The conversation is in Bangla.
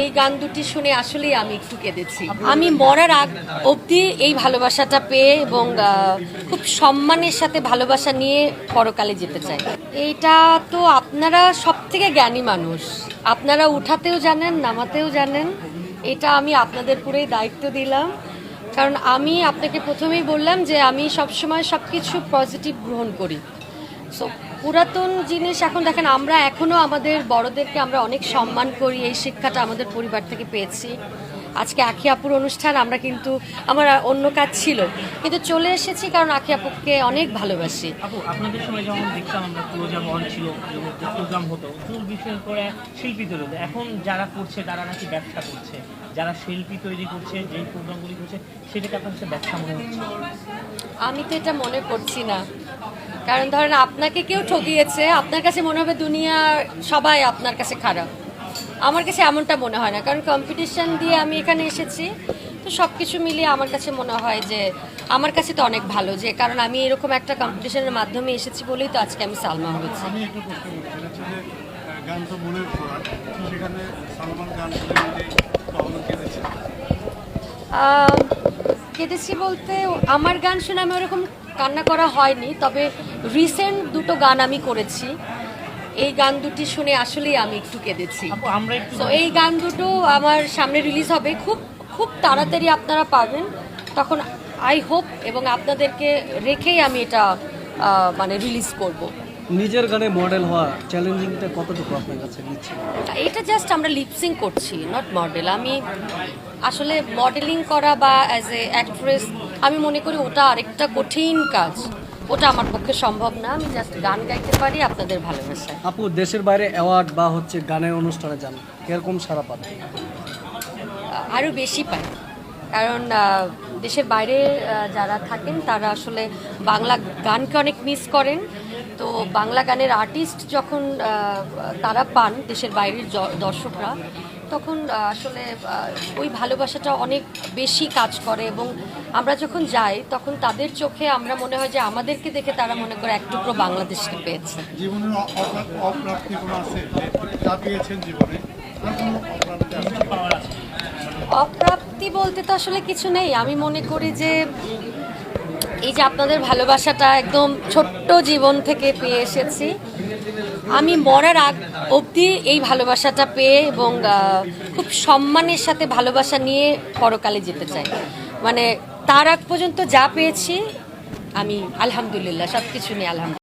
এই গান দুটি শুনে আসলেই আমি একটু কেঁদেছি। আমি মরার আগ অবধি এই ভালোবাসাটা পেয়ে এবং খুব সম্মানের সাথে ভালোবাসা নিয়ে পরকালে যেতে চাই। এইটা তো আপনারা সব থেকে জ্ঞানী মানুষ, আপনারা উঠাতেও জানেন নামাতেও জানেন। এটা আমি আপনাদের পুরোই দায়িত্ব দিলাম, কারণ আমি আপনাকে প্রথমেই বললাম যে আমি সবসময় সব কিছু পজিটিভ গ্রহণ করি। সো পুরাতন জিনিস এখন দেখেন, আমরা এখনও আমাদের বড়দেরকে আমরা অনেক সম্মান করি, এই শিক্ষাটা আমাদের পরিবার থেকে পেয়েছি। আজকে আখি আপুর অনুষ্ঠান, আমরা কিন্তু আমার অন্য কাজ ছিল কিন্তু চলে এসেছি কারণ আখি আপুকে অনেক ভালোবাসি। আপু, আপনাদের সময় যেমন দেখতাম আমরা প্রোগ্রাম অন ছিল, প্রোগ্রাম হতো ফুল বিশেষ করে শিল্পী তৈরি হতো। এখন যারা করছে তারা নাকি ব্যবসা করছে, যারা শিল্পী তৈরি করছে, যেই প্রোগ্রামগুলি করছে সেটাকে আপনার কাছে ব্যবসা মনে হচ্ছে? আমি তো এটা মনে করছি না, কারণ ধরেন আপনাকে কেউ ঠকিয়েছে, আপনার কাছে মনে হবে দুনিয়ার সবাই আপনার কাছে খারাপ। আমার কাছে এমনটা মনে হয় না, কারণ কম্পিটিশন দিয়ে আমি এখানে এসেছি, তো সব কিছু মিলিয়ে আমার কাছে মনে হয় যে আমার কাছে তো অনেক ভালো, যে কারণ আমি এরকম একটা কম্পিটিশনের মাধ্যমে এসেছি বলেই তো আজকে আমি সালমা হয়েছি। আমি একটু প্রশ্ন করছি, গান তো মনের খোরাক, সেখানে সালমান গান কখনো কেঁদেছে? কেঁদেছি বলতে আমার গান শুনে আমি ওরকম কান্না করা হয়নি, তবে রিসেন্ট দুটো গান আমি করেছি, এই গান দুটি শুনে আসলেই আমি একটু কেঁদেছি। আমরা একটু তো এই গান দুটো আমার সামনে রিলিজ হবে, খুব খুব তাড়াতাড়ি আপনারা পাবেন, তখন আই হোপ এবং আপনাদেরকে রেখেই আমি এটা মানে রিলিজ করব। নিজের গানে মডেল হওয়া চ্যালেঞ্জিংটা কতটুকু আপনার কাছে নিচ্ছে? এটা জাস্ট আমরা লিপসিং করছি, নট মডেল। আমি আসলে মডেলিং করা বা অ্যাজ এ অ্যাক্ট্রেস আমি মনে করি ওটা আরেকটা কঠিন কাজ, ওটা আমার পক্ষে সম্ভব না। আমি জাস্ট গান গাইতে পারি আপনাদের ভালোবাসায়। আপু, দেশের বাইরে অ্যাওয়ার্ড বা গানের অনুষ্ঠানে যান, কিরকম সারা পান? আরও বেশি পাই, কারণ দেশের বাইরে যারা থাকেন তারা আসলে বাংলা গানকে অনেক মিস করেন। তো বাংলা গানের আর্টিস্ট যখন তারা পান দেশের বাইরের দর্শকরা, তখন আসলে ওই ভালোবাসাটা অনেক বেশি কাজ করে, এবং আমরা যখন যাই তখন তাদের চোখে আমরা মনে হয় যে আমাদেরকে দেখে তারা মনে করে এক টুকরো বাংলাদেশকে পেয়েছে। জীবনের অপ্রাপ্তি কোনো আছে, যা পেয়েছেন জীবনে আর কোনো অপ্রাপ্তি আছে? পাওয়ার আছে? অপ্রাপ্তি বলতে তো আসলে কিছু নেই। আমি মনে করি যে এই যে আপনাদের ভালোবাসাটা একদম ছোট্ট জীবন থেকে পেয়ে এসেছি, আমি মরার আগ অবধি এই ভালোবাসাটা পেয়ে এবং খুব সম্মানের সাথে ভালোবাসা নিয়ে পরকালে যেতে চাই। মানে তার আগ পর্যন্ত যা পেয়েছি আমি আলহামদুলিল্লাহ, সব কিছু নিয়ে আলহামদুলিল্লাহ।